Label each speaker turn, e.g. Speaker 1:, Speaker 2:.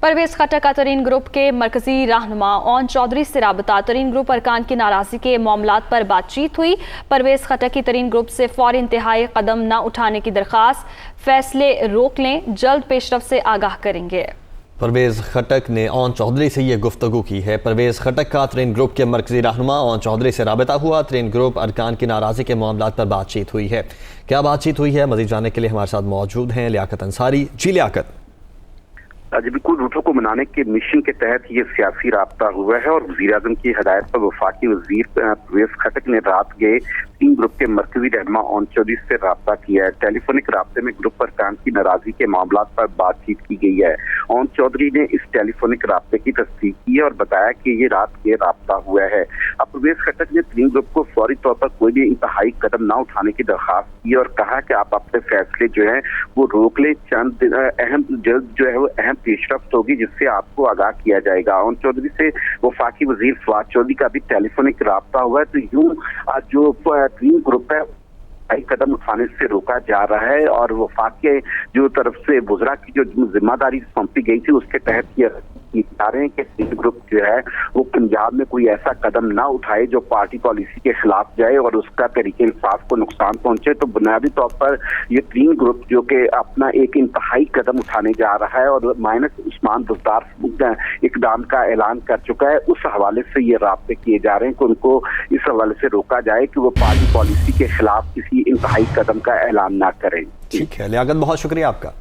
Speaker 1: परवेज़ खट्टक का तरीन ग्रुप के मरकजी रहनुमा ओन चौधरी से राबता। तरीन ग्रुप अरकान की नाराज़गी के मामलात पर बातचीत हुई। परवेज़ खट्टक की तरीन ग्रुप से फौरी इंतहाई कदम न उठाने की दरख्वास्त, फैसले रोक लें, जल्द पेशरफ से आगाह करेंगे।
Speaker 2: परवेज़ खट्टक ने ओन चौधरी से ये गुफ्तगू की है। परवेज़ खट्टक का तरीन ग्रुप के मरकजी रहनुमा ओन चौधरी से राबता हुआ। तरीन ग्रुप अरकान की नाराज़गी के मामलात पर बातचीत हुई है। क्या बातचीत हुई है, मज़ीद जानने के लिए हमारे साथ मौजूद हैं लियाकत अंसारी। जी लियाकत।
Speaker 3: जी बिल्कुल, रूठों को मनाने के मिशन के तहत ये सियासी राब्ता हुआ है और वज़ीर-ए-आज़म की हदायत पर वफाकी वज़ीर परवेज़ खट्टक ने रात गए तीन ग्रुप के मरकजी रहनुमा ओन चौधरी से राब्ता किया है। टेलीफोनिक राब्ते में ग्रुप अरकान की नाराजगी के मामलात पर बातचीत की गई है। ओन चौधरी ने इस टेलीफोनिक राब्ते की तस्दीक की है और बताया कि ये रात के राब्ता हुआ है। अब परवेज़ खट्टक ने तीन ग्रुप को फौरी तौर पर कोई भी इंतहाई कदम न उठाने की दरख्वास्त की और कहा कि आप अपने फैसले जो है वो रोक ले, चंद जल्द जो है वो अहम पेशरफ्त होगी जिससे आपको आगाह किया जाएगा। ओन चौधरी से वफाकी वजीर फवाद चौधरी का भी टेलीफोनिक राब्ता हुआ है। तो यूं जो तीन ग्रुप है कई कदम उठाने से रोका जा रहा है और वफाक के जो तरफ से वुज़रा की जो जिम्मेदारी सौंपी गई थी उसके तहत ये जा रहे हैं कि तीन ग्रुप जो है वो पंजाब में कोई ऐसा कदम ना उठाए जो पार्टी पॉलिसी के खिलाफ जाए और उसका तरीके इंसाफ को नुकसान पहुंचे। तो बुनियादी तौर पर ये तीन ग्रुप जो कि अपना एक इंतहाई कदम उठाने जा रहा है और माइनस उस्मान बुज़दार इकदाम का ऐलान कर चुका है, उस हवाले से ये राब्ते किए जा रहे हैं कि उनको इस हवाले से रोका जाए कि वो पार्टी पॉलिसी के खिलाफ किसी इंतहाई कदम का ऐलान ना करें।
Speaker 2: ठीक है लियाकत, बहुत शुक्रिया आपका।